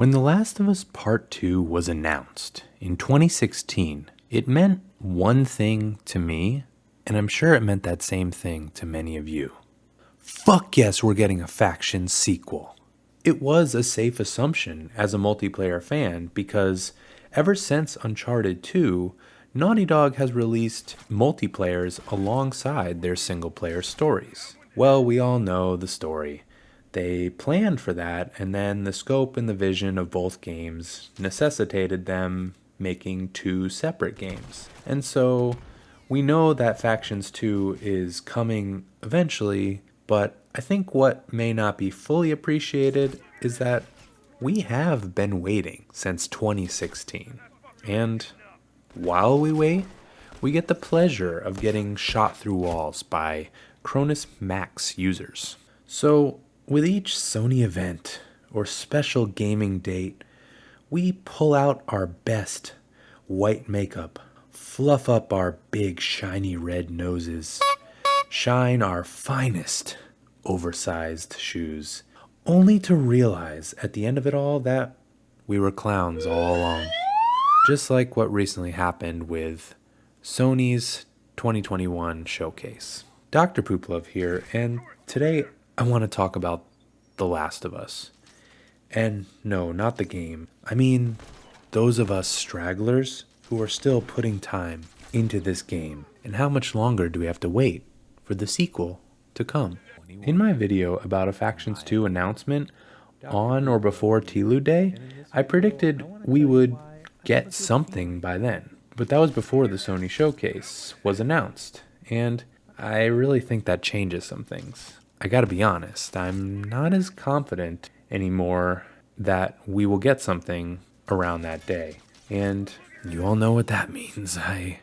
When The Last of Us Part 2 was announced in 2016, it meant one thing to me, and I'm sure it meant that same thing to many of you. Fuck yes, we're getting a faction sequel. It was a safe assumption as a multiplayer fan because ever since Uncharted 2, Naughty Dog has released multiplayers alongside their single-player stories. Well, we all know the story. They planned for that, and then the scope and the vision of both games necessitated them making two separate games. And so we know that Factions 2 is coming eventually, but I think what may not be fully appreciated is that we have been waiting since 2016. And while we wait, we get the pleasure of getting shot through walls by Cronus Max users. So with each Sony event or special gaming date, we pull out our best white makeup, fluff up our big shiny red noses, shine our finest oversized shoes, only to realize at the end of it all that we were clowns all along. Just like what recently happened with Sony's 2021 showcase. Dr. Pooplove here, and today I want to talk about The Last of Us. And no, not the game. I mean, those of us stragglers who are still putting time into this game. And how much longer do we have to wait for the sequel to come? In my video about a Factions 2 announcement on or before TLOU Day, I predicted we would get something by then. But that was before the Sony showcase was announced. And I really think that changes some things. I gotta be honest, I'm not as confident anymore that we will get something around that day. And you all know what that means. I'm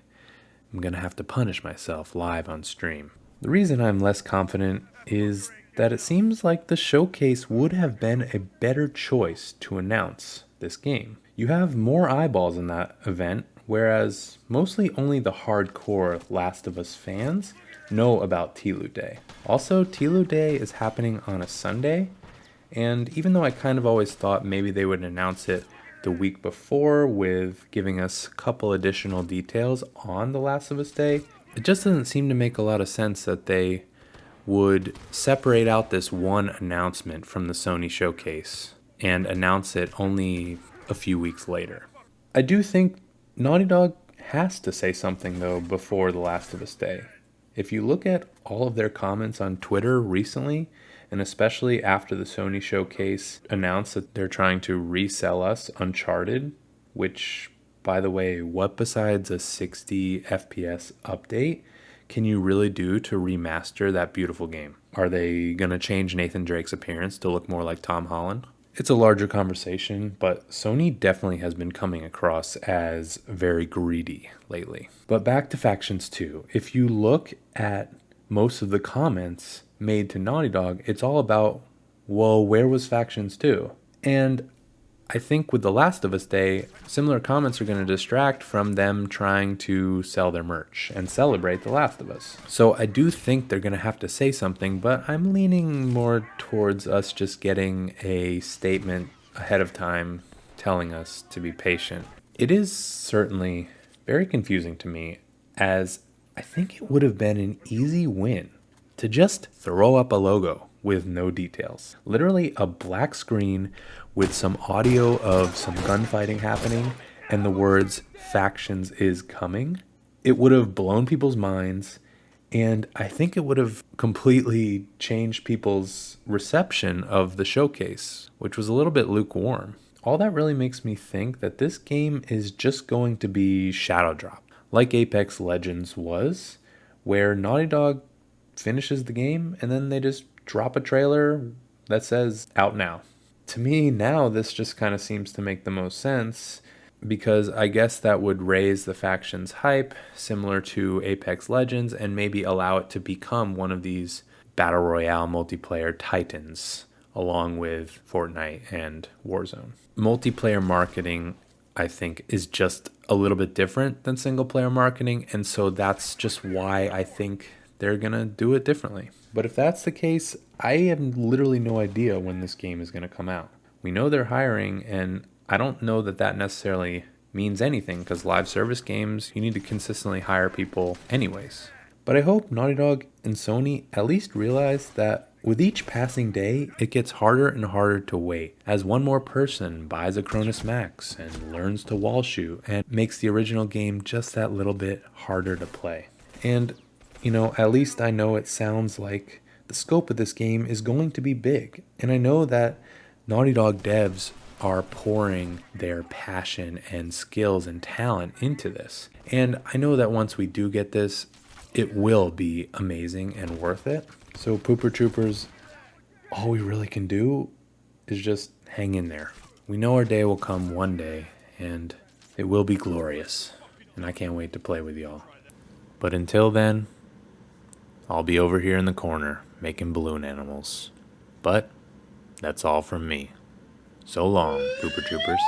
gonna have to punish myself live on stream. The reason I'm less confident is that it seems like the showcase would have been a better choice to announce this game. You have more eyeballs in that event, whereas mostly only the hardcore Last of Us fans know about TLOU Day. Also, TLOU Day is happening on a Sunday, and even though I kind of always thought maybe they would announce it the week before with giving us a couple additional details on The Last of Us Day, it just doesn't seem to make a lot of sense that they would separate out this one announcement from the Sony showcase and announce it only a few weeks later. I do think Naughty Dog has to say something though before The Last of Us Day. If you look at all of their comments on Twitter recently, and especially after the Sony showcase announced that they're trying to resell us Uncharted, which, by the way, what besides a 60 FPS update can you really do to remaster that beautiful game? Are they going to change Nathan Drake's appearance to look more like Tom Holland? It's a larger conversation, but Sony definitely has been coming across as very greedy lately. But back to Factions 2. If you look at most of the comments made to Naughty Dog, it's all about, well, where was Factions 2? And I think with The Last of Us Day, similar comments are going to distract from them trying to sell their merch and celebrate The Last of Us. So I do think they're going to have to say something, but I'm leaning more towards us just getting a statement ahead of time telling us to be patient. It is certainly very confusing to me, as I think it would have been an easy win to just throw up a logo with no details. Literally a black screen with some audio of some gunfighting happening and the words "Factions is coming." It would have blown people's minds, and I think it would have completely changed people's reception of the showcase, which was a little bit lukewarm. All that really makes me think that this game is just going to be Shadow Drop, like Apex Legends was, where Naughty Dog finishes the game and then they just drop a trailer that says out now. To me now, this just kind of seems to make the most sense, because I guess that would raise the Factions hype similar to Apex Legends and maybe allow it to become one of these battle royale multiplayer titans along with Fortnite and Warzone. Multiplayer marketing, I think, is just a little bit different than single player marketing, and so that's just why I think they're gonna do it differently. But if that's the case, I have literally no idea when this game is gonna come out. we know they're hiring, and I don't know that that necessarily means anything because live service games, you need to consistently hire people anyways. But I hope Naughty Dog and Sony at least realize that with each passing day, it gets harder and harder to wait as one more person buys a Cronus Max and learns to wall shoot and makes the original game just that little bit harder to play. And, at least I know it sounds like the scope of this game is going to be big. And I know that Naughty Dog devs are pouring their passion and skills and talent into this. And I know that once we do get this, it will be amazing and worth it. So Pooper Troopers, all we really can do is just hang in there. We know our day will come one day, and it will be glorious. And I can't wait to play with y'all. But until then, I'll be over here in the corner making balloon animals. But that's all from me. So long, Pooper Troopers.